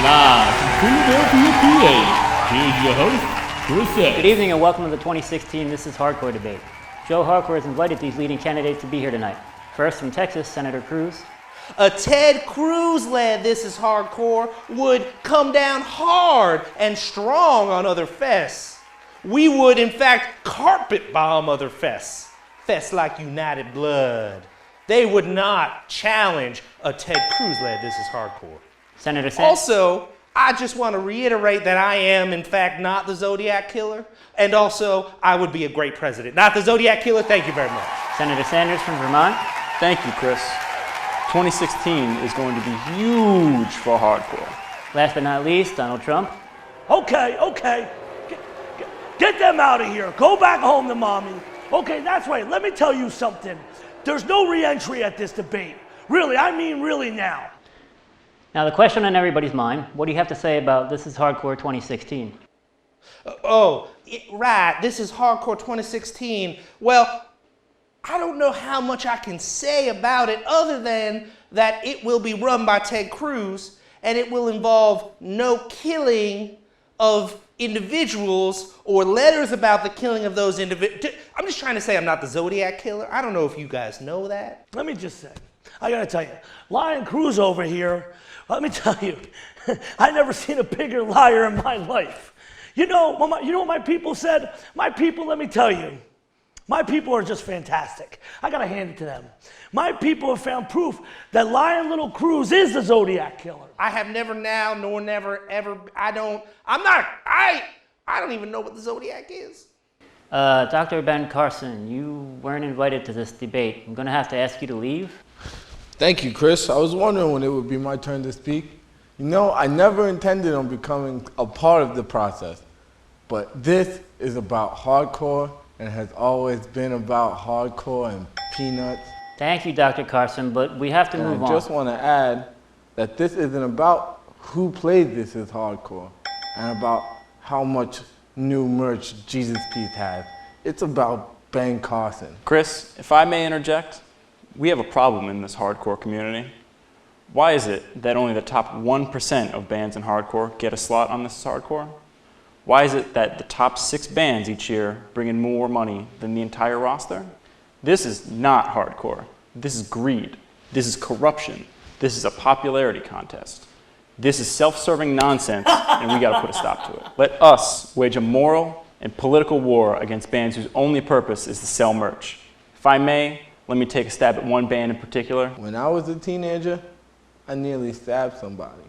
Live from Philadelphia, PA, here's your host, Chris. Good evening and welcome to the 2016 This is Hardcore debate. Joe Hardcore has invited these leading candidates to be here tonight. First from Texas, Senator Cruz. A Ted Cruz-led This is Hardcore would come down hard and strong on other fests. We would, in fact, carpet bomb other fests. Fests like United Blood. They would not challenge a Ted Cruz-led This is Hardcore. Senator Sanders. Also, I just want to reiterate that I am, in fact, not the Zodiac Killer. And also, I would be a great president. Not the Zodiac Killer. Thank you very much. Senator Sanders from Vermont. Thank you, Chris. 2016 is going to be huge for hardcore. Last but not least, Donald Trump. Okay. Get them out of here. Go back home to mommy. Okay, that's right. Let me tell you something. There's no re-entry at this debate. Really, I mean really now. Now the question on everybody's mind, what do you have to say about This is Hardcore 2016? Right, This is Hardcore 2016. Well, I don't know how much I can say about it other than that it will be run by Ted Cruz and it will involve no killing of individuals or letters about the killing of those individuals. I'm just trying to say I'm not the Zodiac Killer. I don't know if you guys know that. Let me just say, I gotta tell you, Lion Cruz over here, let me tell you, I never seen a bigger liar in my life. You know what my people said? My people, let me tell you, my people are just fantastic. I gotta hand it to them. My people have found proof that Lion Little Cruz is the Zodiac Killer. I have never now nor never ever, I don't even know what the Zodiac is. Dr. Ben Carson, you weren't invited to this debate. I'm gonna have to ask you to leave. Thank you, Chris. I was wondering when it would be my turn to speak. You know, I never intended on becoming a part of the process, but this is about hardcore and has always been about hardcore and peanuts. Thank you, Dr. Carson, but we have to move on. I just want to add that this isn't about who played This is Hardcore and about how much new merch Jesus Peace has. It's about Ben Carson. Chris, if I may interject, we have a problem in this hardcore community. Why is it that only the top 1% of bands in hardcore get a slot on This is Hardcore? Why is it that the top 6 bands each year bring in more money than the entire roster? This is not hardcore. This is greed. This is corruption. This is a popularity contest. This is self-serving nonsense, and we gotta put a stop to it. Let us wage a moral and political war against bands whose only purpose is to sell merch. If I may, let me take a stab at one band in particular. When I was a teenager, I nearly stabbed somebody.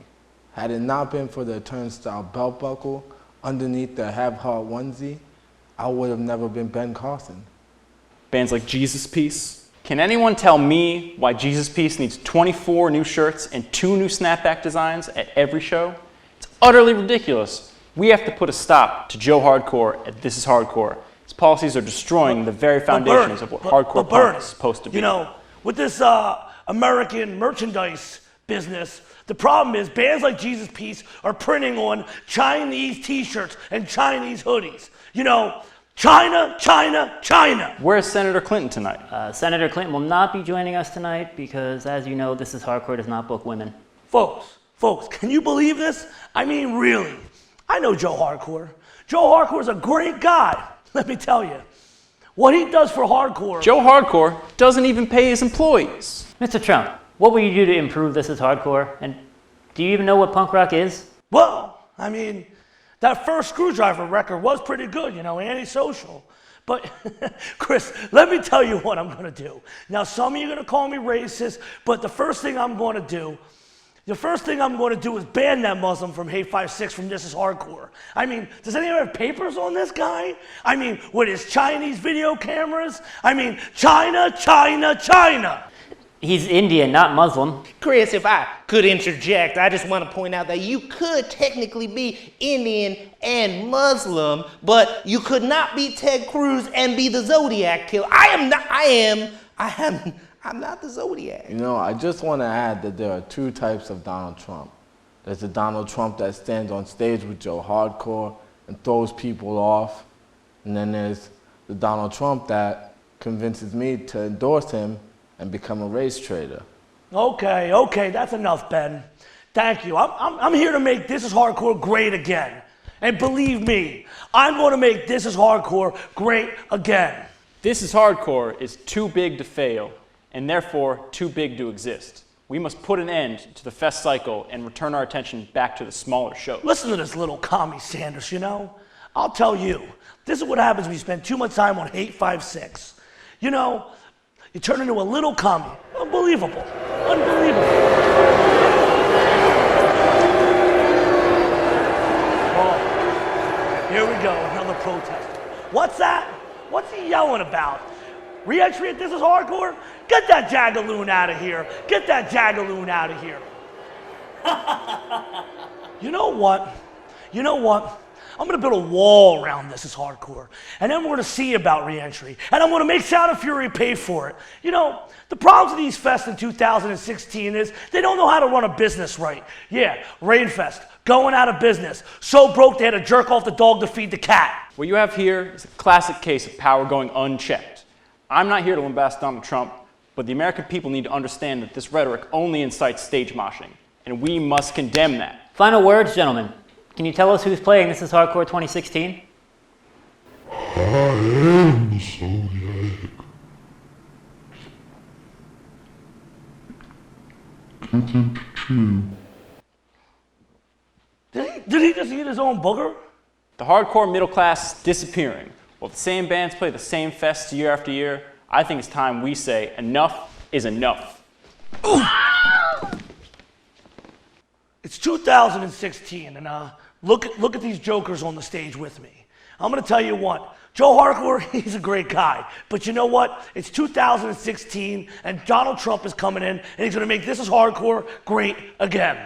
Had it not been for the turnstile belt buckle underneath the have-heart onesie, I would have never been Ben Carson. Bands like Jesus Peace. Can anyone tell me why Jesus Peace needs 24 new shirts and 2 new snapback designs at every show? It's utterly ridiculous. We have to put a stop to Joe Hardcore at This is Hardcore. His policies are destroying the very foundations of what hardcore punk is supposed to be. You know, with this American merchandise business, the problem is bands like Jesus Peace are printing on Chinese t-shirts and Chinese hoodies. You know, China, China, China. Where's Senator Clinton tonight? Senator Clinton will not be joining us tonight because, as you know, This is Hardcore does not book women. Folks, can you believe this? I mean, really. I know Joe Hardcore. Joe Hardcore is a great guy, let me tell you. What he does for hardcore. Joe Hardcore doesn't even pay his employees. Mr. Trump, what will you do to improve This is Hardcore? And do you even know what punk rock is? Well, I mean, that first Screwdriver record was pretty good, you know, antisocial. But, Chris, let me tell you what I'm going to do. Now, some of you are going to call me racist, but the first thing I'm going to do is ban that Muslim from Hate 56 from This is Hardcore. I mean, does anyone have papers on this guy? I mean, with his Chinese video cameras? I mean, China, China, China. He's Indian, not Muslim. Chris, if I could interject, I just want to point out that you could technically be Indian and Muslim, but you could not be Ted Cruz and be the Zodiac Killer. I'm not the Zodiac. You know, I just want to add that there are 2 types of Donald Trump. There's the Donald Trump that stands on stage with Joe Hardcore and throws people off. And then there's the Donald Trump that convinces me to endorse him and become a race trader. Okay, that's enough, Ben. Thank you. I'm here to make This Is Hardcore great again. And believe me, I'm going to make This Is Hardcore great again. This Is Hardcore is too big to fail, and therefore too big to exist. We must put an end to the fest cycle and return our attention back to the smaller shows. Listen to this little commie Sanders, you know? I'll tell you, this is what happens when you spend too much time on Hate 5-6. You know, you turn into a little commie. Unbelievable. Unbelievable. Oh, here we go, another protest. What's that? What's he yelling about? Re-entry at This Is Hardcore? Get that jagaloon out of here. Get that jagaloon out of here. You know what? You know what? I'm going to build a wall around This Is Hardcore. And then we're going to see about re-entry. And I'm going to make Sound of Fury pay for it. You know, the problems with these fests in 2016 is they don't know how to run a business right. Yeah, Rainfest, going out of business. So broke they had to jerk off the dog to feed the cat. What you have here is a classic case of power going unchecked. I'm not here to lambast Donald Trump, but the American people need to understand that this rhetoric only incites stage moshing, and we must condemn that. Final words, gentlemen. Can you tell us who's playing This Is Hardcore 2016? I am Zodiac. Content 2. Did he just eat his own booger? The hardcore middle class is disappearing. While the same bands play the same fests year after year, I think it's time we say enough is enough. It's 2016, and look at these jokers on the stage with me. I'm going to tell you what. Joe Hardcore, he's a great guy. But you know what? It's 2016, and Donald Trump is coming in, and he's going to make This Is Hardcore great again.